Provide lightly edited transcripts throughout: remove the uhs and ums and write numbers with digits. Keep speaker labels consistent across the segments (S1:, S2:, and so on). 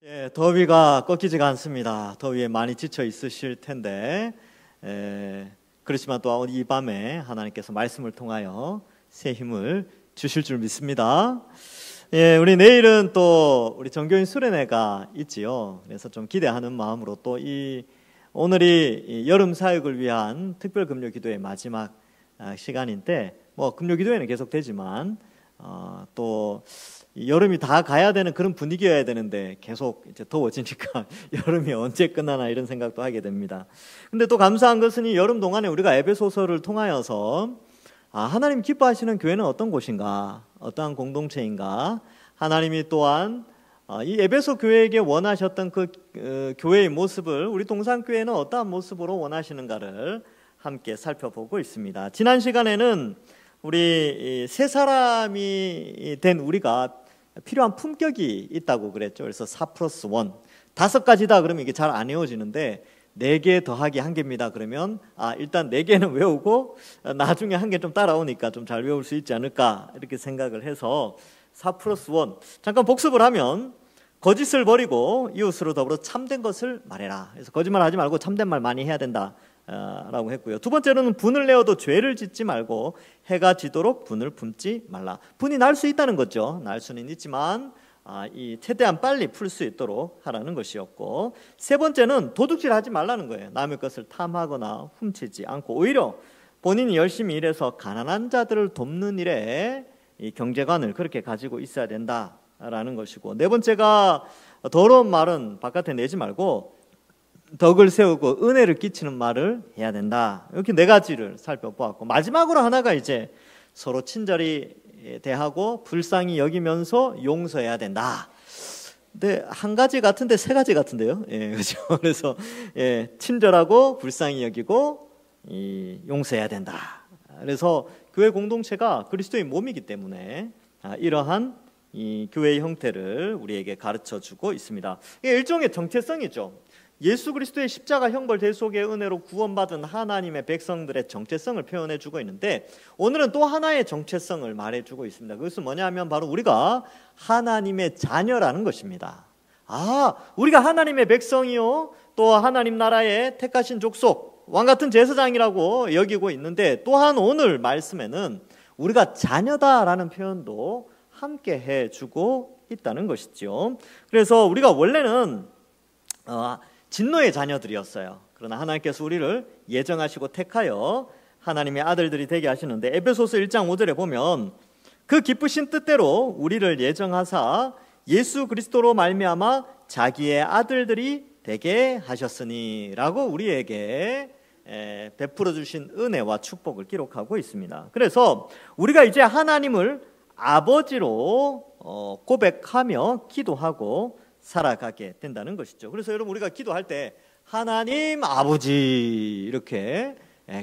S1: 예, 더위가 꺾이지가 않습니다. 더위에 많이 지쳐 있으실 텐데, 그렇지만 또 이 밤에 하나님께서 말씀을 통하여 새 힘을 주실 줄 믿습니다. 예, 우리 내일은 또 우리 정교인 수련회가 있지요. 그래서 좀 기대하는 마음으로 또 오늘이 이 여름 사역을 위한 특별 금요 기도의 마지막 시간인데, 뭐 금요 기도회는 계속 되지만 또 여름이 다 가야 되는 그런 분위기여야 되는데 계속 이제 더워지니까 여름이 언제 끝나나 이런 생각도 하게 됩니다. 근데 또 감사한 것은 이 여름 동안에 우리가 에베소서를 통하여서 하나님 기뻐하시는 교회는 어떤 곳인가, 어떠한 공동체인가, 하나님이 또한 이 에베소 교회에게 원하셨던 그 교회의 모습을 우리 동산교회는 어떠한 모습으로 원하시는가를 함께 살펴보고 있습니다. 지난 시간에는 우리 세 사람이 된 우리가 필요한 품격이 있다고 그랬죠. 그래서 4+1 5가지다 그러면 이게 잘 안 외워지는데 4개 더하기 1개입니다 그러면 일단 4개는 외우고 나중에 1개 좀 따라오니까 좀 잘 외울 수 있지 않을까 이렇게 생각을 해서 4+1 잠깐 복습을 하면 거짓을 버리고 이웃으로 더불어 참된 것을 말해라. 그래서 거짓말 하지 말고 참된 말 많이 해야 된다 라고 했고요. 두 번째로는 분을 내어도 죄를 짓지 말고 해가 지도록 분을 품지 말라. 분이 날 수 있다는 거죠. 날 수는 있지만 최대한 빨리 풀 수 있도록 하라는 것이었고, 세 번째는 도둑질하지 말라는 거예요. 남의 것을 탐하거나 훔치지 않고 오히려 본인이 열심히 일해서 가난한 자들을 돕는 일에 이 경제관을 그렇게 가지고 있어야 된다라는 것이고, 네 번째가 더러운 말은 바깥에 내지 말고 덕을 세우고 은혜를 끼치는 말을 해야 된다. 이렇게 4가지를 살펴보았고, 마지막으로 하나가 이제 서로 친절히 대하고 불쌍히 여기면서 용서해야 된다. 근데 1가지 같은데 3가지 같은데요. 예, 그렇죠. 그래서 친절하고 불쌍히 여기고 용서해야 된다. 그래서 교회 공동체가 그리스도의 몸이기 때문에 이러한 이 교회의 형태를 우리에게 가르쳐주고 있습니다. 이게 일종의 정체성이죠. 예수 그리스도의 십자가 형벌 대속의 은혜로 구원받은 하나님의 백성들의 정체성을 표현해주고 있는데, 오늘은 또 하나의 정체성을 말해주고 있습니다. 그것은 뭐냐면 바로 우리가 하나님의 자녀라는 것입니다. 우리가 하나님의 백성이요, 또 하나님 나라의 택하신 족속, 왕같은 제사장이라고 여기고 있는데, 또한 오늘 말씀에는 우리가 자녀다라는 표현도 함께 해주고 있다는 것이죠. 그래서 우리가 원래는 진노의 자녀들이었어요. 그러나 하나님께서 우리를 예정하시고 택하여 하나님의 아들들이 되게 하시는데, 에베소서 1장 5절에 보면 그 기쁘신 뜻대로 우리를 예정하사 예수 그리스도로 말미암아 자기의 아들들이 되게 하셨으니 라고 우리에게 베풀어 주신 은혜와 축복을 기록하고 있습니다. 그래서 우리가 이제 하나님을 아버지로 고백하며 기도하고 살아가게 된다는 것이죠. 그래서 여러분, 우리가 기도할 때 하나님 아버지 이렇게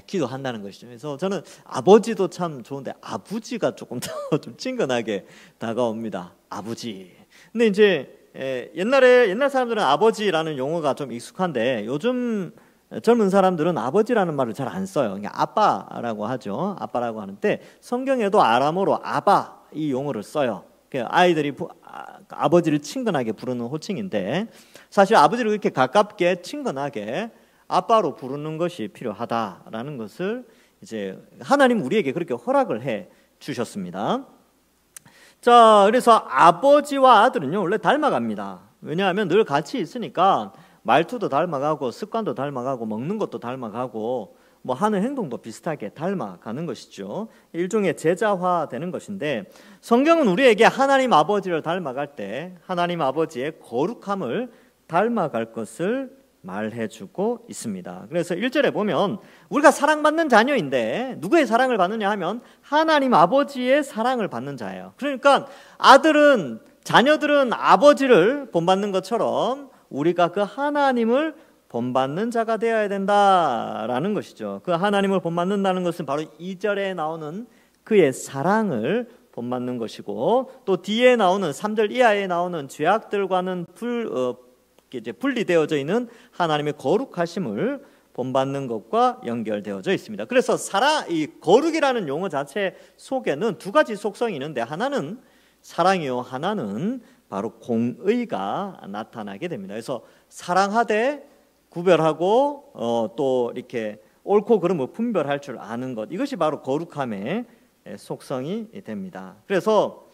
S1: 기도한다는 것이죠. 그래서 저는 아버지도 참 좋은데 아버지가 조금 더 좀 친근하게 다가옵니다. 아버지. 근데 이제 옛날 사람들은 아버지라는 용어가 좀 익숙한데 요즘 젊은 사람들은 아버지라는 말을 잘 안 써요. 그냥 아빠라고 하죠. 아빠라고 하는데 성경에도 아람어로 아바 이 용어를 써요. 아이들이 아버지를 친근하게 부르는 호칭인데, 사실 아버지를 그렇게 가깝게 친근하게 아빠로 부르는 것이 필요하다라는 것을 이제 하나님 우리에게 그렇게 허락을 해 주셨습니다. 자, 그래서 아버지와 아들은요 원래 닮아갑니다. 왜냐하면 늘 같이 있으니까 말투도 닮아가고 습관도 닮아가고 먹는 것도 닮아가고 뭐 하는 행동도 비슷하게 닮아가는 것이죠. 일종의 제자화되는 것인데, 성경은 우리에게 하나님 아버지를 닮아갈 때 하나님 아버지의 거룩함을 닮아갈 것을 말해주고 있습니다. 그래서 1절에 보면 우리가 사랑받는 자녀인데 누구의 사랑을 받느냐 하면 하나님 아버지의 사랑을 받는 자예요. 그러니까 자녀들은 아버지를 본받는 것처럼 우리가 그 하나님을 본받는 자가 되어야 된다라는 것이죠. 그 하나님을 본받는다는 것은 바로 2절에 나오는 그의 사랑을 본받는 것이고, 또 뒤에 나오는 3절 이하에 나오는 죄악들과는 분리되어져 있는 하나님의 거룩하심을 본받는 것과 연결되어져 있습니다. 그래서 이 거룩이라는 용어 자체 속에는 2가지 속성이 있는데, 하나는 사랑이요, 하나는 바로 공의가 나타나게 됩니다. 그래서 사랑하되 구별하고 또 이렇게 옳고 그름을 분별할 줄 아는 것, 이것이 바로 거룩함의 속성이 됩니다. 그래서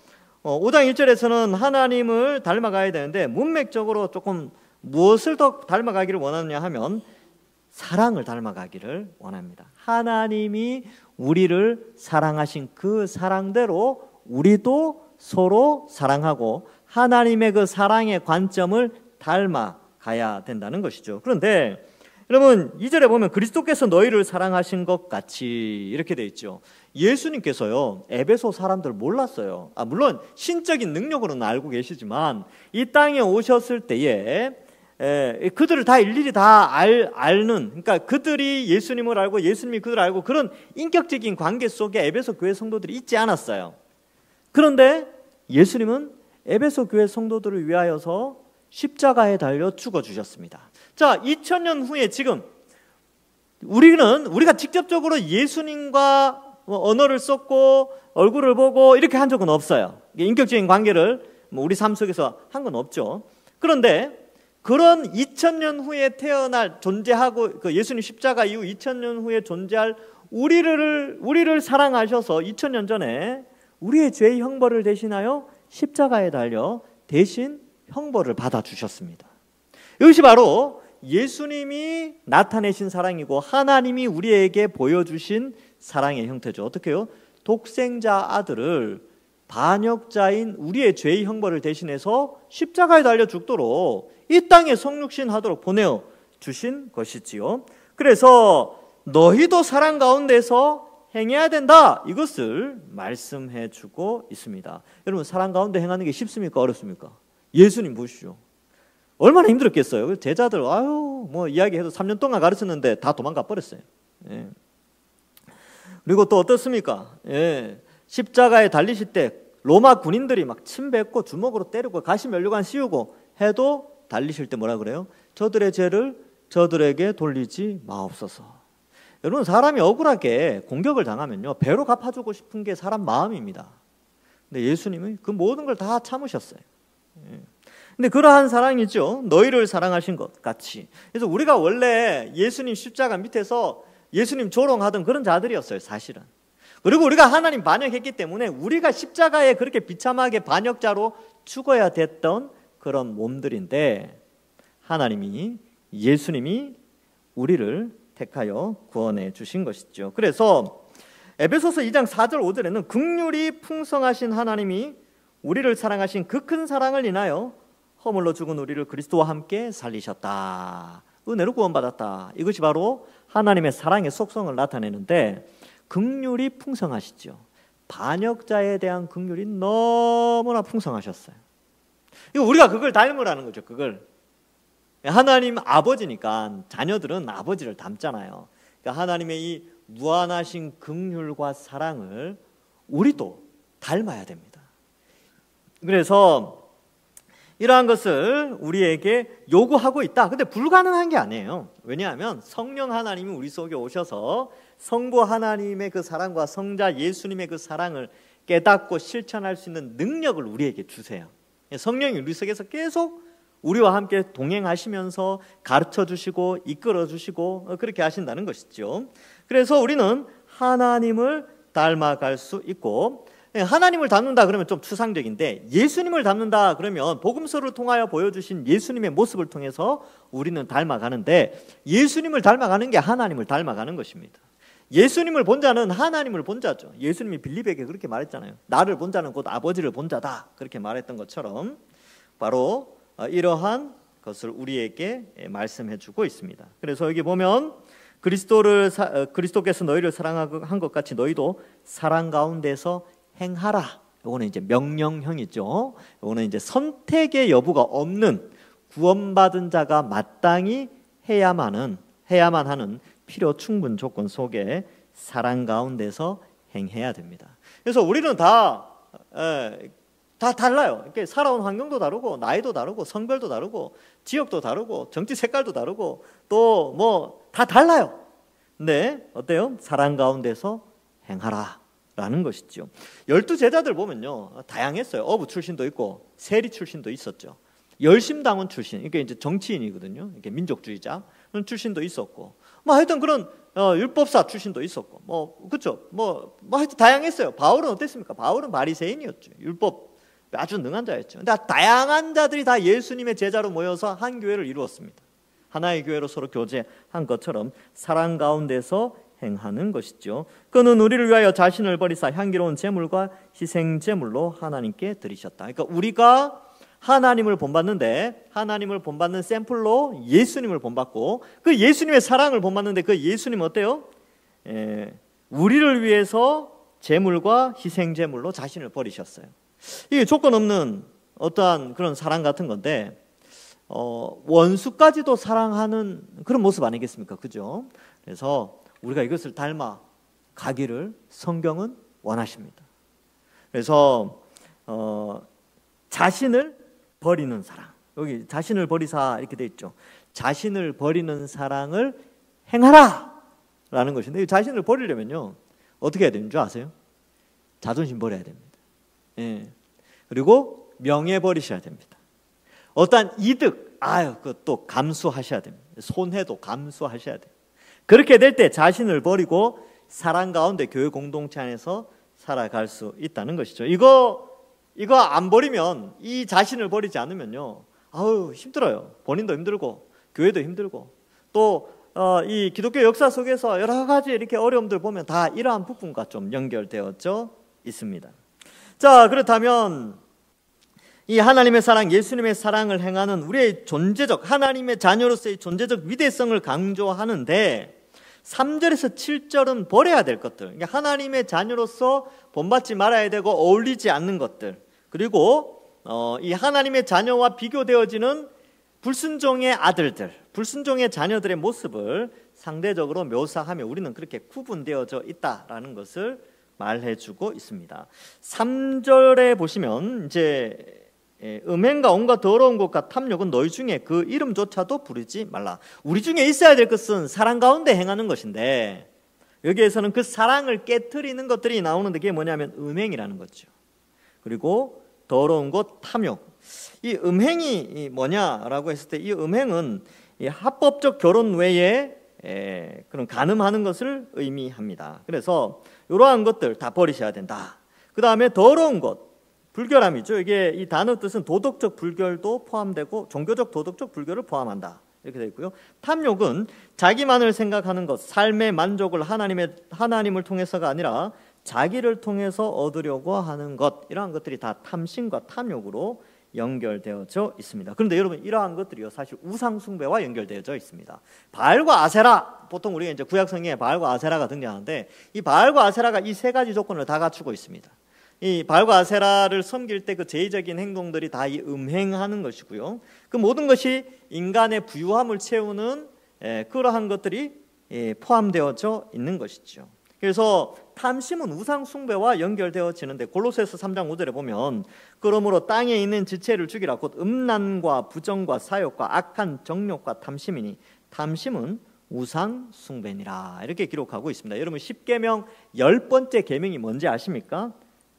S1: 5장 1절에서는 하나님을 닮아가야 되는데 문맥적으로 조금 무엇을 더 닮아가기를 원하느냐 하면 사랑을 닮아가기를 원합니다. 하나님이 우리를 사랑하신 그 사랑대로 우리도 서로 사랑하고 하나님의 그 사랑의 관점을 닮아가야 된다는 것이죠. 그런데 여러분 2절에 보면 그리스도께서 너희를 사랑하신 것 같이 이렇게 돼 있죠. 예수님께서요 에베소 사람들 몰랐어요. 물론 신적인 능력으로는 알고 계시지만 이 땅에 오셨을 때에 그들을 다 일일이 다 아는, 그러니까 그들이 예수님을 알고 예수님이 그들을 알고 그런 인격적인 관계 속에 에베소 교회 성도들이 있지 않았어요. 그런데 예수님은 에베소 교회 성도들을 위하여서 십자가에 달려 죽어주셨습니다. 자, 2000년 후에 지금 우리가 직접적으로 예수님과 언어를 썼고 얼굴을 보고 이렇게 한 적은 없어요. 인격적인 관계를 우리 삶 속에서 한 건 없죠. 그런데 그런 2000년 후에 존재하고 그 예수님 십자가 이후 2000년 후에 존재할 우리를 사랑하셔서 2000년 전에 우리의 죄의 형벌을 대신하여 십자가에 달려 대신 형벌을 받아주셨습니다. 이것이 바로 예수님이 나타내신 사랑이고 하나님이 우리에게 보여주신 사랑의 형태죠. 어떻게요? 독생자 아들을 반역자인 우리의 죄의 형벌을 대신해서 십자가에 달려 죽도록 이 땅에 성육신하도록 보내어 주신 것이지요. 그래서 너희도 사랑 가운데서 행해야 된다, 이것을 말씀해 주고 있습니다. 여러분 사랑 가운데 행하는 게 쉽습니까? 어렵습니까? 예수님 보시죠. 얼마나 힘들었겠어요. 제자들 뭐 이야기해도 3년 동안 가르쳤는데 다 도망가 버렸어요. 예. 그리고 또 어떻습니까? 십자가에 달리실 때 로마 군인들이 막 침뱉고 주먹으로 때리고 가시 면류관 씌우고 해도 달리실 때 뭐라 그래요? 저들의 죄를 저들에게 돌리지 마옵소서. 여러분 사람이 억울하게 공격을 당하면요 배로 갚아주고 싶은 게 사람 마음입니다. 근데 예수님은 그 모든 걸 다 참으셨어요. 근데 그러한 사랑이죠. 너희를 사랑하신 것 같이. 그래서 우리가 원래 예수님 십자가 밑에서 예수님 조롱하던 그런 자들이었어요, 사실은. 그리고 우리가 하나님 반역했기 때문에 우리가 십자가에 그렇게 비참하게 반역자로 죽어야 됐던 그런 몸들인데 하나님이 예수님이 우리를 택하여 구원해 주신 것이죠. 그래서 에베소서 2장 4절 5절에는 긍휼이 풍성하신 하나님이 우리를 사랑하신 그 큰 사랑을 인하여 허물로 죽은 우리를 그리스도와 함께 살리셨다. 은혜로 구원받았다. 이것이 바로 하나님의 사랑의 속성을 나타내는데 긍휼이 풍성하시죠. 반역자에 대한 긍휼이 너무나 풍성하셨어요. 이거 우리가 그걸 닮으라는 거죠. 그걸. 하나님 아버지니까 자녀들은 아버지를 닮잖아요. 그러니까 하나님의 이 무한하신 긍휼과 사랑을 우리도 닮아야 됩니다. 그래서 이러한 것을 우리에게 요구하고 있다. 근데 불가능한 게 아니에요. 왜냐하면 성령 하나님이 우리 속에 오셔서 성부 하나님의 그 사랑과 성자 예수님의 그 사랑을 깨닫고 실천할 수 있는 능력을 우리에게 주세요. 성령이 우리 속에서 계속 우리와 함께 동행하시면서 가르쳐 주시고 이끌어 주시고 그렇게 하신다는 것이죠. 그래서 우리는 하나님을 닮아갈 수 있고, 하나님을 닮는다 그러면 좀 추상적인데 예수님을 닮는다 그러면 복음서를 통하여 보여주신 예수님의 모습을 통해서 우리는 닮아가는데, 예수님을 닮아가는 게 하나님을 닮아가는 것입니다. 예수님을 본 자는 하나님을 본 자죠. 예수님이 빌립에게 그렇게 말했잖아요. 나를 본 자는 곧 아버지를 본 자다, 그렇게 말했던 것처럼 바로 이러한 것을 우리에게 말씀해 주고 있습니다. 그래서 여기 보면 그리스도께서 너희를 사랑한 것 같이 너희도 사랑 가운데서 행하라. 이거는 이제 명령형이죠. 이거는 이제 선택의 여부가 없는 구원받은 자가 마땅히 해야만 하는 필요 충분 조건 속에 사랑 가운데서 행해야 됩니다. 그래서 우리는 다 달라요. 이렇게 살아온 환경도 다르고 나이도 다르고 성별도 다르고 지역도 다르고 정치 색깔도 다르고 또 뭐 다 달라요. 근데 어때요? 사랑 가운데서 행하라 라는 것이죠. 12제자들 보면요, 다양했어요. 어부 출신도 있고 세리 출신도 있었죠. 열심당원 출신, 이게 이제 정치인이거든요. 이게 민족주의자 출신도 있었고, 뭐 하여튼 그런 율법사 출신도 있었고, 뭐 그렇죠. 뭐 하여튼 다양했어요. 바울은 어땠습니까? 바울은 바리새인이었죠. 율법 아주 능한 자였죠. 근데 다양한 자들이 다 예수님의 제자로 모여서 한 교회를 이루었습니다. 하나의 교회로 서로 교제한 것처럼 사랑 가운데서 행하는 것이죠. 그는 우리를 위하여 자신을 버리사 향기로운 제물과 희생 제물로 하나님께 드리셨다. 그러니까 우리가 하나님을 본받는데, 하나님을 본받는 샘플로 예수님을 본받고, 그 예수님의 사랑을 본받는데 그 예수님 어때요? 우리를 위해서 제물과 희생 제물로 자신을 버리셨어요. 이게 조건 없는 어떠한 그런 사랑 같은 건데, 원수까지도 사랑하는 그런 모습 아니겠습니까? 그죠? 그래서 우리가 이것을 닮아 가기를 성경은 원하십니다. 그래서 자신을 버리는 사랑, 여기 자신을 버리사 이렇게 돼 있죠. 자신을 버리는 사랑을 행하라 라는 것인데, 이 자신을 버리려면요 어떻게 해야 되는 줄 아세요? 자존심 버려야 됩니다. 예. 그리고 명예 버리셔야 됩니다. 어떠한 이득, 그것도 감수하셔야 됩니다. 손해도 감수하셔야 돼요. 그렇게 될 때 자신을 버리고 사랑 가운데 교회 공동체 안에서 살아갈 수 있다는 것이죠. 이거 안 버리면, 이 자신을 버리지 않으면요, 힘들어요. 본인도 힘들고 교회도 힘들고, 또 이 기독교 역사 속에서 여러 가지 이렇게 어려움들 보면 다 이러한 부분과 좀 연결되어져 있습니다. 자, 그렇다면 이 하나님의 사랑, 예수님의 사랑을 행하는 우리의 존재적, 하나님의 자녀로서의 존재적 위대성을 강조하는데 3절에서 7절은 버려야 될 것들, 그러니까 하나님의 자녀로서 본받지 말아야 되고 어울리지 않는 것들, 그리고 이 하나님의 자녀와 비교되어지는 불순종의 아들들, 불순종의 자녀들의 모습을 상대적으로 묘사하며 우리는 그렇게 구분되어져 있다라는 것을 말해주고 있습니다. 3절에 보시면 이제 음행과 온갖 더러운 것과 탐욕은 너희 중에 그 이름조차도 부르지 말라. 우리 중에 있어야 될 것은 사랑 가운데 행하는 것인데, 여기에서는 그 사랑을 깨트리는 것들이 나오는데 그게 뭐냐면 음행이라는 거죠. 그리고 더러운 것, 탐욕. 이 음행이 뭐냐라고 했을 때, 이 음행은 이 합법적 결혼 외에 그런 간음하는 것을 의미합니다. 그래서 이러한 것들 다 버리셔야 된다. 그 다음에 더러운 것, 불결함이죠. 이게 이 단어 뜻은 도덕적 불결도 포함되고 종교적 도덕적 불결을 포함한다, 이렇게 되어 있고요. 탐욕은 자기만을 생각하는 것, 삶의 만족을 하나님을 통해서가 아니라 자기를 통해서 얻으려고 하는 것, 이러한 것들이 다 탐심과 탐욕으로 연결되어져 있습니다. 그런데 여러분, 이러한 것들이요 사실 우상 숭배와 연결되어져 있습니다. 바알과 아세라, 보통 우리가 이제 구약 성경에 바알과 아세라가 등장하는데, 이 바알과 아세라가 이 세 가지 조건을 다 갖추고 있습니다. 이 바알과 아세라를 섬길 때 그 제의적인 행동들이 다 이 음행하는 것이고요. 그 모든 것이 인간의 부유함을 채우는 그러한 것들이 포함되어져 있는 것이죠. 그래서 탐심은 우상 숭배와 연결되어지는데, 골로새서 3장 5절에 보면 그러므로 땅에 있는 지체를 죽이라, 곧 음란과 부정과 사욕과 악한 정욕과 탐심이니 탐심은 우상 숭배니라, 이렇게 기록하고 있습니다. 여러분, 10계명 10번째 계명이 뭔지 아십니까?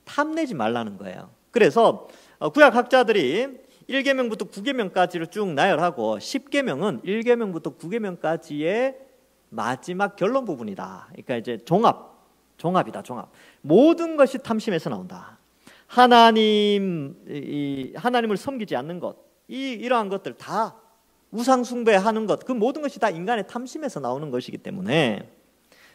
S1: 탐내지 말라는 거예요. 그래서 구약 학자들이 1계명부터 9계명까지를 쭉 나열하고 10계명은 1계명부터 9계명까지의 마지막 결론 부분이다. 그러니까 이제 종합이다. 모든 것이 탐심에서 나온다. 하나님을 섬기지 않는 것, 이러한 것들 다 우상 숭배하는 것, 그 모든 것이 다 인간의 탐심에서 나오는 것이기 때문에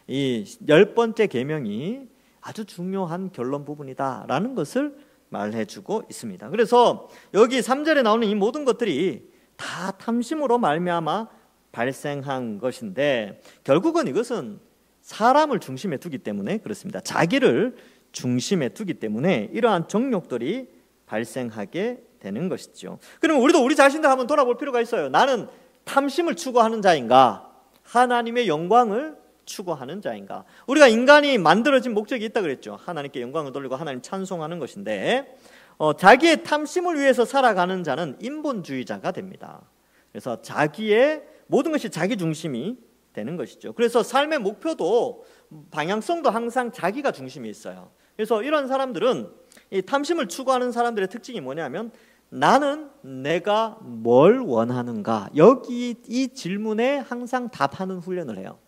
S1: 이 10번째 계명이 아주 중요한 결론 부분이다라는 것을 말해주고 있습니다. 그래서 여기 3절에 나오는 이 모든 것들이 다 탐심으로 말미암아 발생한 것인데, 결국은 이것은 사람을 중심에 두기 때문에 그렇습니다. 자기를 중심에 두기 때문에 이러한 정욕들이 발생하게 되는 것이죠. 그러면 우리도 우리 자신들 한번 돌아볼 필요가 있어요. 나는 탐심을 추구하는 자인가, 하나님의 영광을 추구하는 자인가? 우리가 인간이 만들어진 목적이 있다 그랬죠. 하나님께 영광을 돌리고 하나님 찬송하는 것인데, 자기의 탐심을 위해서 살아가는 자는 인본주의자가 됩니다. 그래서 자기의 모든 것이 자기 중심이 되는 것이죠. 그래서 삶의 목표도 방향성도 항상 자기가 중심이 있어요. 그래서 이런 사람들은 이 탐심을 추구하는 사람들의 특징이 뭐냐면 나는 내가 뭘 원하는가, 여기 이 질문에 항상 답하는 훈련을 해요.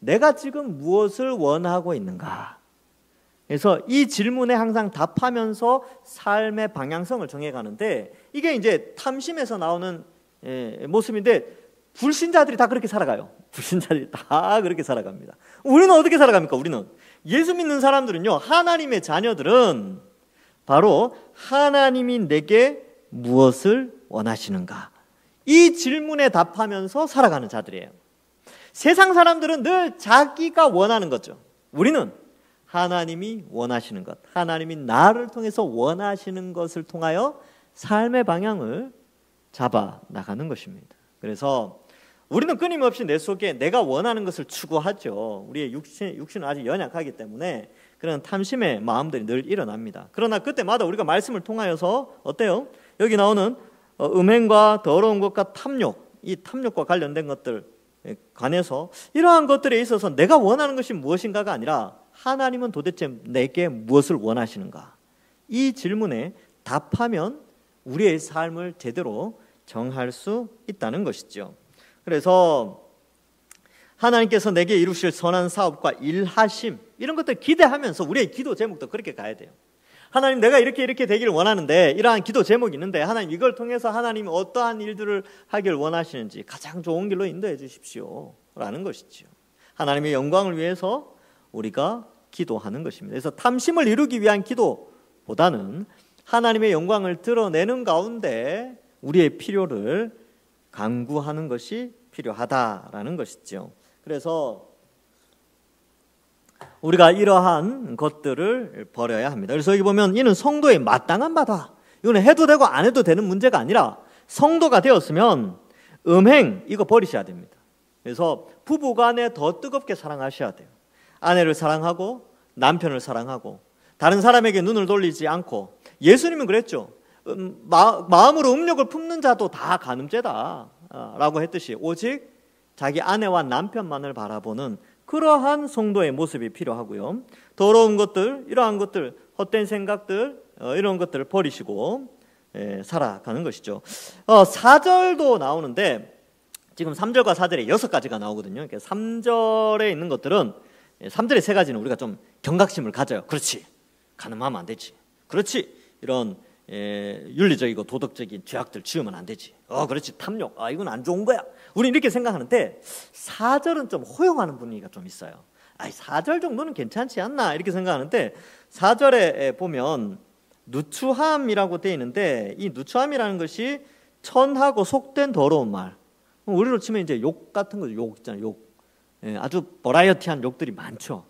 S1: 내가 지금 무엇을 원하고 있는가. 그래서 이 질문에 항상 답하면서 삶의 방향성을 정해가는데 이게 이제 탐심에서 나오는 모습인데 불신자들이 다 그렇게 살아가요. 불신자들이 다 그렇게 살아갑니다. 우리는 어떻게 살아갑니까? 우리는 예수 믿는 사람들은요, 하나님의 자녀들은 바로 하나님이 내게 무엇을 원하시는가, 이 질문에 답하면서 살아가는 자들이에요. 세상 사람들은 늘 자기가 원하는 거죠. 우리는 하나님이 원하시는 것, 하나님이 나를 통해서 원하시는 것을 통하여 삶의 방향을 잡아 나가는 것입니다. 그래서 우리는 끊임없이 내 속에 내가 원하는 것을 추구하죠. 우리의 육신은 아직 연약하기 때문에 그런 탐심의 마음들이 늘 일어납니다. 그러나 그때마다 우리가 말씀을 통하여서 어때요? 여기 나오는 음행과 더러운 것과 탐욕, 이 탐욕과 관련된 것들 관해서 이러한 것들에 있어서 내가 원하는 것이 무엇인가가 아니라 하나님은 도대체 내게 무엇을 원하시는가, 이 질문에 답하면 우리의 삶을 제대로 정할 수 있다는 것이죠. 그래서 하나님께서 내게 이루실 선한 사업과 일하심, 이런 것들 기대하면서 우리의 기도 제목도 그렇게 가야 돼요. 하나님, 내가 이렇게 되기를 원하는데 이러한 기도 제목이 있는데 하나님, 이걸 통해서 하나님이 어떠한 일들을 하길 원하시는지 가장 좋은 길로 인도해 주십시오 라는 것이죠. 하나님의 영광을 위해서 우리가 기도하는 것입니다. 그래서 탐심을 이루기 위한 기도보다는 하나님의 영광을 드러내는 가운데 우리의 필요를 간구하는 것이 필요하다라는 것이죠. 그래서 우리가 이러한 것들을 버려야 합니다. 그래서 여기 보면 이는 성도의 마땅한 바다. 이거는 해도 되고 안 해도 되는 문제가 아니라 성도가 되었으면 음행, 이거 버리셔야 됩니다. 그래서 부부간에 더 뜨겁게 사랑하셔야 돼요. 아내를 사랑하고 남편을 사랑하고 다른 사람에게 눈을 돌리지 않고, 예수님은 그랬죠. 마음으로 음욕을 품는 자도 다 간음죄다 라고 했듯이 오직 자기 아내와 남편만을 바라보는 그러한 성도의 모습이 필요하고요. 더러운 것들, 이러한 것들, 헛된 생각들, 이런 것들을 버리시고 살아가는 것이죠. 4절도 나오는데 지금 3절과 4절에 6가지가 나오거든요. 3절에 있는 것들은, 3절의 3가지는 우리가 좀 경각심을 가져요. 그렇지, 간음하면 안 되지. 그렇지, 이런 윤리적이고 도덕적인 죄악들 지으면 안 되지. 그렇지, 탐욕, 이건 안 좋은 거야. 우리 이렇게 생각하는데 4절은 좀 허용하는 분위기가 좀 있어요. 4절 정도는 괜찮지 않나 이렇게 생각하는데 4절에 보면 누추함이라고 되어 있는데, 이 누추함이라는 것이 천하고 속된 더러운 말, 우리로 치면 이제 욕 같은 거죠. 욕 있잖아요. 욕. 아주 버라이어티한 욕들이 많죠.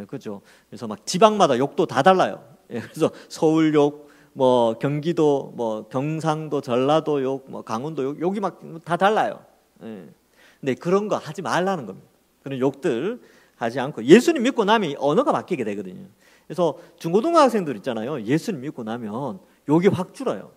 S1: 그죠? 그래서 막 지방마다 욕도 다 달라요. 그래서 서울 욕, 뭐 경기도, 뭐 경상도, 전라도 욕, 뭐 강원도 욕, 욕이 막 다 달라요. 근데 그런 거 하지 말라는 겁니다. 그런 욕들 하지 않고 예수님 믿고 나면 언어가 바뀌게 되거든요. 그래서 중고등학생들 있잖아요. 예수님 믿고 나면 욕이 확 줄어요.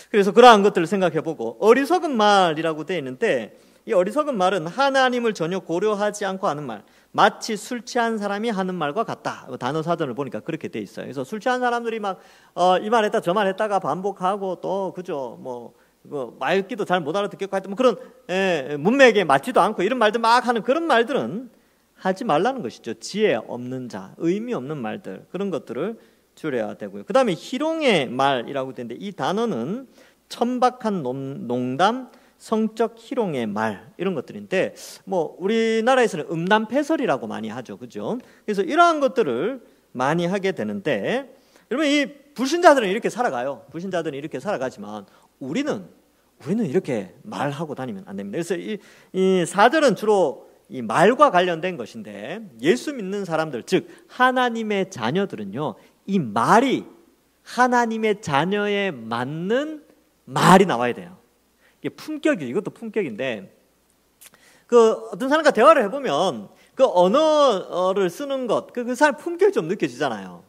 S1: 그래서 그러한 것들을 생각해보고, 어리석은 말이라고 되어 있는데 이 어리석은 말은 하나님을 전혀 고려하지 않고 하는 말, 마치 술 취한 사람이 하는 말과 같다. 단어 사전을 보니까 그렇게 돼 있어요. 그래서 술 취한 사람들이 막 이 말 했다 저 말 했다가 반복하고 또 그죠, 뭐 말귀도 잘 못 알아듣겠고 하여튼 뭐 그런 문맥에 맞지도 않고 이런 말들 막 하는 그런 말들은 하지 말라는 것이죠. 지혜 없는 자, 의미 없는 말들, 그런 것들을 줄여야 되고요. 그 다음에 희롱의 말이라고 되는데 이 단어는 천박한 농담, 성적 희롱의 말, 이런 것들인데 뭐 우리나라에서는 음란패설이라고 많이 하죠. 그죠? 그래서 이러한 것들을 많이 하게 되는데, 여러분, 이 불신자들은 이렇게 살아가요. 불신자들은 이렇게 살아가지만 우리는 이렇게 말하고 다니면 안 됩니다. 그래서 이 4절은 주로 이 말과 관련된 것인데, 예수 믿는 사람들, 즉 하나님의 자녀들은요, 이 말이 하나님의 자녀에 맞는 말이 나와야 돼요. 이게 품격이, 이것도 품격인데, 그 어떤 사람과 대화를 해보면 그 언어를 쓰는 것, 그 사람 품격이 좀 느껴지잖아요.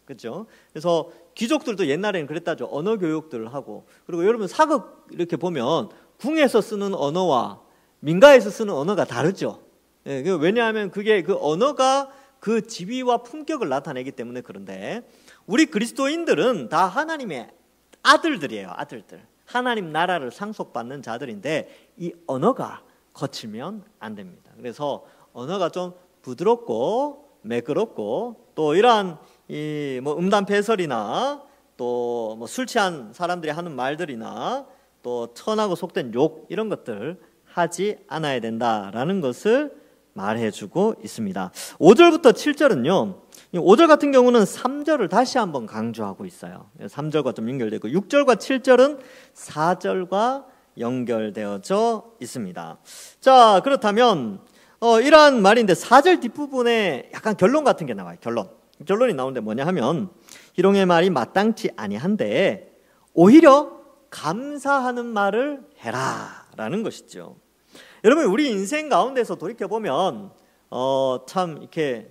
S1: 그렇죠? 그래서 귀족들도 옛날에는 그랬다죠. 언어 교육들을 하고. 그리고 여러분 사극 이렇게 보면 궁에서 쓰는 언어와 민가에서 쓰는 언어가 다르죠. 예, 왜냐하면 그게 그 언어가 그 지위와 품격을 나타내기 때문에. 그런데 우리 그리스도인들은 다 하나님의 아들들이에요. 아들들. 하나님 나라를 상속받는 자들인데 이 언어가 거칠면 안 됩니다. 그래서 언어가 좀 부드럽고 매끄럽고, 또 이러한 이 뭐 음담패설이나 또 뭐 술 취한 사람들이 하는 말들이나 또 천하고 속된 욕, 이런 것들 하지 않아야 된다라는 것을 말해주고 있습니다. 5절부터 7절은요, 5절 같은 경우는 3절을 다시 한번 강조하고 있어요. 3절과 좀 연결되고, 6절과 7절은 4절과 연결되어져 있습니다. 자, 그렇다면 이러한 말인데 4절 뒷부분에 약간 결론 같은 게 나와요. 결론이 나오는데 뭐냐 하면, 희롱의 말이 마땅치 아니한데 오히려 감사하는 말을 해라 라는 것이죠. 여러분, 우리 인생 가운데서 돌이켜보면 참 이렇게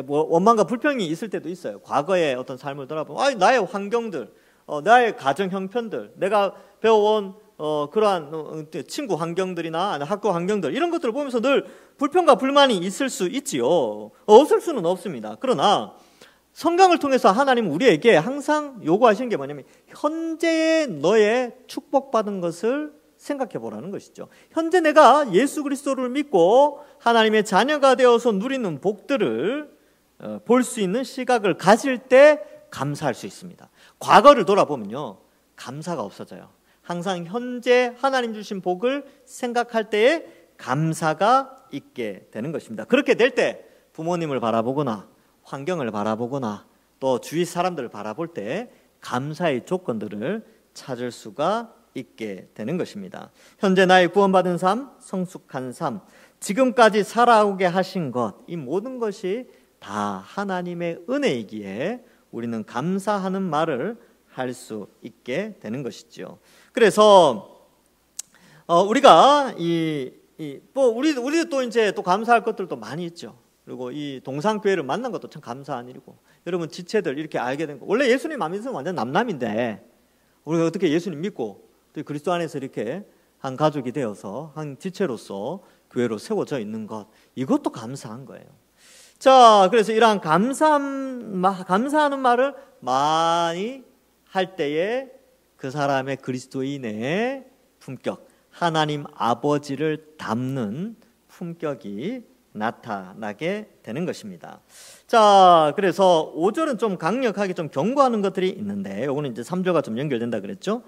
S1: 뭐 원망과 불평이 있을 때도 있어요. 과거의 어떤 삶을 돌아보면 나의 환경들, 나의 가정 형편들, 내가 배워온 그러한 친구 환경들이나 학교 환경들, 이런 것들을 보면서 늘 불평과 불만이 있을 수 있지요. 없을 수는 없습니다. 그러나 성경을 통해서 하나님은 우리에게 항상 요구하시는 게 뭐냐면, 현재의 너의 축복받은 것을 생각해 보라는 것이죠. 현재 내가 예수 그리스도를 믿고 하나님의 자녀가 되어서 누리는 복들을 볼 수 있는 시각을 가질 때 감사할 수 있습니다. 과거를 돌아보면요, 감사가 없어져요. 항상 현재 하나님 주신 복을 생각할 때에 감사가 있게 되는 것입니다. 그렇게 될 때 부모님을 바라보거나 환경을 바라보거나 또 주위 사람들을 바라볼 때 감사의 조건들을 찾을 수가 있게 되는 것입니다. 현재 나의 구원받은 삶, 성숙한 삶, 지금까지 살아오게 하신 것, 이 모든 것이 다 하나님의 은혜이기에 우리는 감사하는 말을 할 수 있게 되는 것이죠. 그래서 우리가 우리도 또 이제 또 감사할 것들도 많이 있죠. 그리고 이 동산교회를 만난 것도 참 감사한 일이고, 여러분 지체들 이렇게 알게 된 거, 원래 예수님 안 믿으면 완전 남남인데 우리가 어떻게 예수님 믿고 또 그리스도 안에서 이렇게 한 가족이 되어서 한 지체로서 교회로 세워져 있는 것, 이것도 감사한 거예요. 자, 그래서 이러한 감사하는 말을 많이 할 때에 그 사람의 그리스도인의 품격, 하나님 아버지를 닮는 품격이 나타나게 되는 것입니다. 자, 그래서 5절은 좀 강력하게 좀 경고하는 것들이 있는데, 요거는 이제 3절과 좀 연결된다 그랬죠.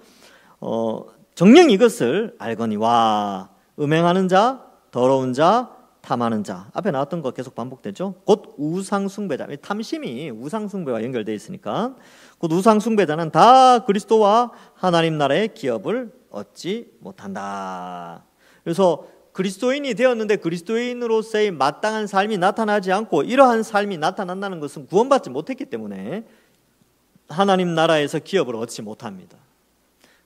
S1: 정녕 이것을 알거니와 음행하는 자, 더러운 자, 탐하는 자, 앞에 나왔던 거 계속 반복되죠. 곧 우상숭배자, 탐심이 우상숭배와 연결되어 있으니까, 곧 우상숭배자는 다 그리스도와 하나님 나라의 기업을 얻지 못한다. 그래서 그리스도인이 되었는데 그리스도인으로서의 마땅한 삶이 나타나지 않고 이러한 삶이 나타난다는 것은 구원받지 못했기 때문에 하나님 나라에서 기업을 얻지 못합니다.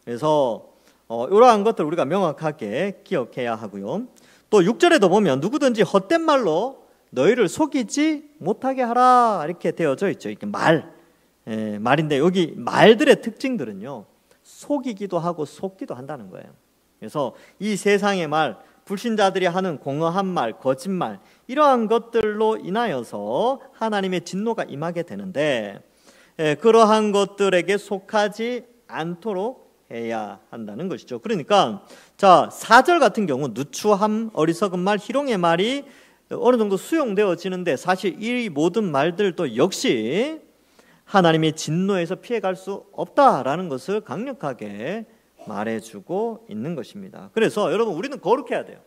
S1: 그래서 이러한 것들 우리가 명확하게 기억해야 하고요. 또 6절에도 보면 누구든지 헛된 말로 너희를 속이지 못하게 하라 이렇게 되어져 있죠. 이렇게 말인데 여기 말들의 특징들은요, 속이기도 하고 속기도 한다는 거예요. 그래서 이 세상의 말, 불신자들이 하는 공허한 말, 거짓말, 이러한 것들로 인하여서 하나님의 진노가 임하게 되는데, 그러한 것들에게 속하지 않도록 해야 한다는 것이죠. 그러니까 자, 4절 같은 경우 누추함, 어리석은 말, 희롱의 말이 어느 정도 수용되어지는데, 사실 이 모든 말들도 역시 하나님의 진노에서 피해갈 수 없다라는 것을 강력하게 말해주고 있는 것입니다. 그래서 여러분, 우리는 거룩해야 돼요.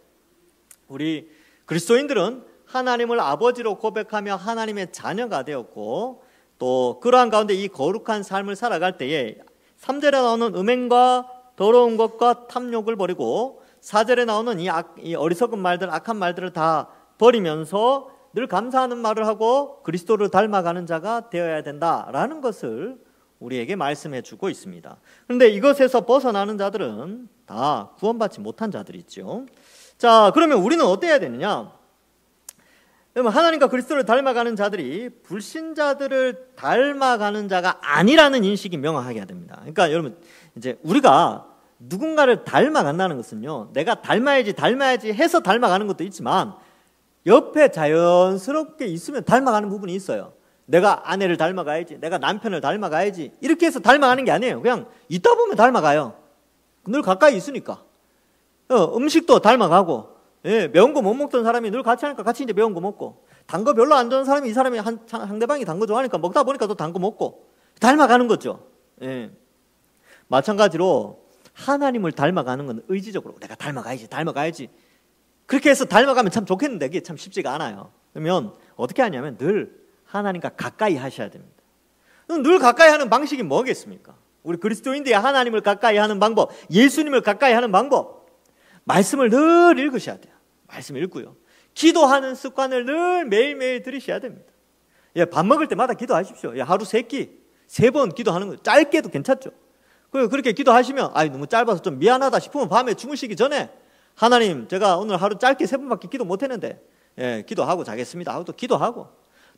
S1: 우리 그리스도인들은 하나님을 아버지로 고백하며 하나님의 자녀가 되었고, 또 그러한 가운데 이 거룩한 삶을 살아갈 때에 3절에 나오는 음행과 더러운 것과 탐욕을 버리고 4절에 나오는 이 어리석은 말들, 악한 말들을 다 버리면서 늘 감사하는 말을 하고 그리스도를 닮아가는 자가 되어야 된다라는 것을 우리에게 말씀해 주고 있습니다. 그런데 이것에서 벗어나는 자들은 다 구원받지 못한 자들이죠. 자, 그러면 우리는 어때야 되느냐? 그러면 하나님과 그리스도를 닮아가는 자들이 불신자들을 닮아가는 자가 아니라는 인식이 명확하게 해야 됩니다. 그러니까 여러분, 이제 우리가 누군가를 닮아간다는 것은요, 내가 닮아야지 해서 닮아가는 것도 있지만 옆에 자연스럽게 있으면 닮아가는 부분이 있어요. 내가 아내를 닮아가야지, 내가 남편을 닮아가야지, 이렇게 해서 닮아가는 게 아니에요. 그냥 있다 보면 닮아가요. 늘 가까이 있으니까. 음식도 닮아가고, 매운 거 못 먹던 사람이 늘 같이 하니까 같이 이제 매운 거 먹고, 단 거 별로 안 좋아하는 사람이 이 사람이 상대방이 단 거 좋아하니까 먹다 보니까 또 단 거 먹고, 닮아가는 거죠. 마찬가지로 하나님을 닮아가는 건 의지적으로 내가 닮아가야지. 그렇게 해서 닮아가면 참 좋겠는데 그게 참 쉽지가 않아요. 그러면 어떻게 하냐면 늘 하나님과 가까이 하셔야 됩니다. 늘 가까이 하는 방식이 뭐겠습니까? 우리 그리스도인들이 하나님을 가까이 하는 방법, 예수님을 가까이 하는 방법, 말씀을 늘 읽으셔야 돼요. 말씀 읽고요. 기도하는 습관을 늘 매일매일 들이셔야 됩니다. 밥 먹을 때마다 기도하십시오. 하루 3끼, 3번 기도하는 거 짧게도 괜찮죠. 그렇게 기도하시면 너무 짧아서 좀 미안하다 싶으면 밤에 주무시기 전에 하나님, 제가 오늘 하루 짧게 3번밖에 기도 못했는데 기도하고 자겠습니다 하고 또 기도하고,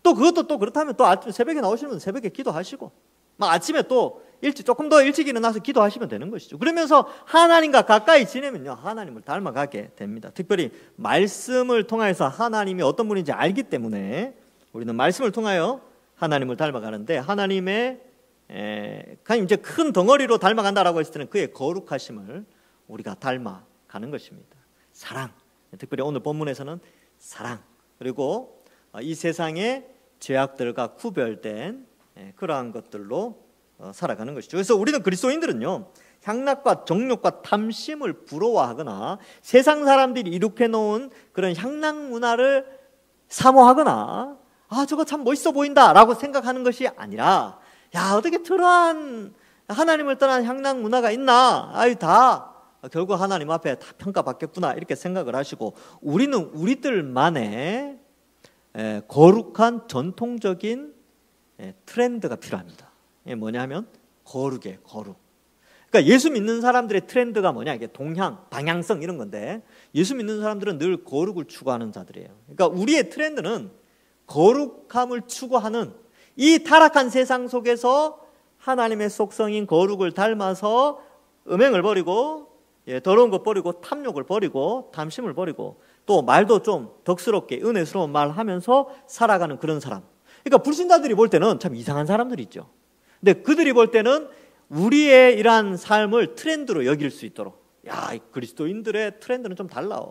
S1: 또 그것도 또 그렇다면 또 아침 새벽에 나오시면 새벽에 기도하시고, 막 아침에 또 조금 더 일찍 일어나서 기도하시면 되는 것이죠. 그러면서 하나님과 가까이 지내면요, 하나님을 닮아가게 됩니다. 특별히 말씀을 통해서 하나님이 어떤 분인지 알기 때문에 우리는 말씀을 통하여 하나님을 닮아가는데, 하나님의 그냥 이제 큰 덩어리로 닮아간다라고 했을 때는 그의 거룩하심을 우리가 닮아가는 것입니다. 사랑, 특별히 오늘 본문에서는 사랑, 그리고 이 세상의 죄악들과 구별된 그러한 것들로 살아가는 것이죠. 그래서 우리는 그리스도인들은요, 향락과 정욕과 탐심을 부러워하거나 세상 사람들이 이룩해 놓은 그런 향락 문화를 사모하거나 저거 참 멋있어 보인다 라고 생각하는 것이 아니라, 어떻게 저러한 하나님을 떠난 향락 문화가 있나, 다 결국 하나님 앞에 다 평가받겠구나, 이렇게 생각을 하시고, 우리는 우리들만의 거룩한 전통적인 트렌드가 필요합니다. 이게 뭐냐 하면 거룩. 그러니까 예수 믿는 사람들의 트렌드가 뭐냐, 이게 동향, 방향성 이런 건데, 예수 믿는 사람들은 늘 거룩을 추구하는 자들이에요. 그러니까 우리의 트렌드는 거룩함을 추구하는, 이 타락한 세상 속에서 하나님의 속성인 거룩을 닮아서 음행을 버리고, 더러운 것 버리고, 탐욕을 버리고, 탐심을 버리고, 또 말도 좀 덕스럽게 은혜스러운 말 하면서 살아가는 그런 사람. 그러니까 불신자들이 볼 때는 참 이상한 사람들이 있죠. 근데 그들이 볼 때는 우리의 이러한 삶을 트렌드로 여길 수 있도록, 그리스도인들의 트렌드는 좀 달라.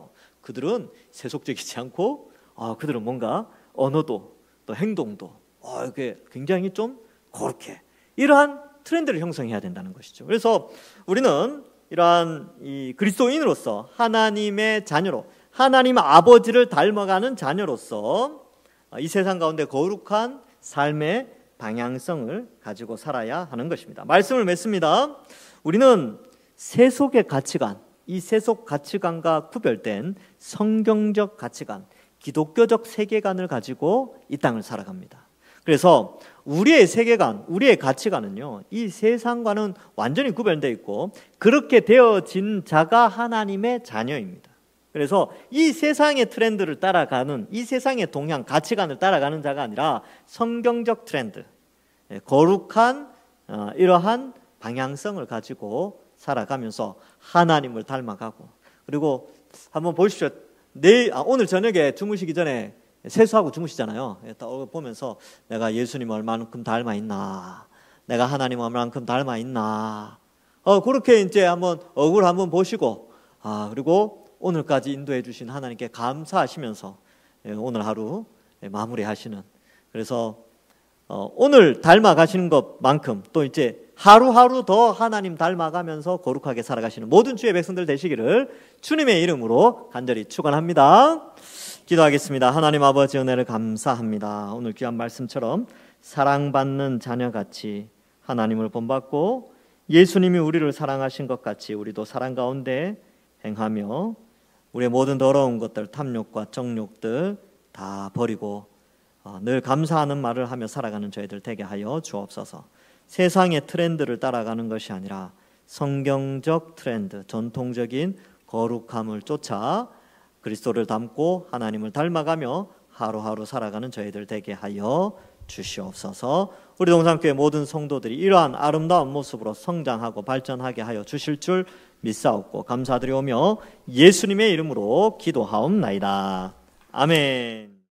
S1: 그들은 세속적이지 않고, 그들은 뭔가 언어도 또 행동도 이게 굉장히 좀 거룩해. 이러한 트렌드를 형성해야 된다는 것이죠. 그래서 우리는 이러한 이 그리스도인으로서 하나님의 자녀로, 하나님 아버지를 닮아가는 자녀로서 이 세상 가운데 거룩한 삶의 방향성을 가지고 살아야 하는 것입니다. 말씀을 맺습니다. 우리는 세속의 가치관, 이 세속 가치관과 구별된 성경적 가치관, 기독교적 세계관을 가지고 이 땅을 살아갑니다. 그래서 우리의 세계관, 우리의 가치관은요, 이 세상과는 완전히 구별되어 있고, 그렇게 되어진 자가 하나님의 자녀입니다. 그래서 이 세상의 트렌드를 따라가는, 이 세상의 동향, 가치관을 따라가는 자가 아니라 성경적 트렌드, 거룩한 이러한 방향성을 가지고 살아가면서 하나님을 닮아가고, 그리고 한번 보십시오. 오늘 저녁에 주무시기 전에 세수하고 주무시잖아요. 얼굴 보면서 내가 예수님 얼마만큼 닮아 있나, 내가 하나님 얼마만큼 닮아 있나, 그렇게 이제 한번 얼굴 한번 보시고, 그리고 오늘까지 인도해 주신 하나님께 감사하시면서 오늘 하루 마무리하시는, 그래서 오늘 닮아가시는 것만큼 또 이제 하루하루 더 하나님 닮아가면서 거룩하게 살아가시는 모든 주의 백성들 되시기를 주님의 이름으로 간절히 축원합니다. 기도하겠습니다. 하나님 아버지, 은혜를 감사합니다. 오늘 귀한 말씀처럼 사랑받는 자녀같이 하나님을 본받고 예수님이 우리를 사랑하신 것 같이 우리도 사랑 가운데 행하며 우리의 모든 더러운 것들, 탐욕과 정욕들 다 버리고 늘 감사하는 말을 하며 살아가는 저희들 되게 하여 주옵소서. 세상의 트렌드를 따라가는 것이 아니라 성경적 트렌드, 전통적인 거룩함을 쫓아 그리스도를 닮고 하나님을 닮아가며 하루하루 살아가는 저희들 되게 하여 주시옵소서. 우리 동산교회 모든 성도들이 이러한 아름다운 모습으로 성장하고 발전하게 하여 주실 줄 믿사옵고 감사드리오며 예수님의 이름으로 기도하옵나이다. 아멘.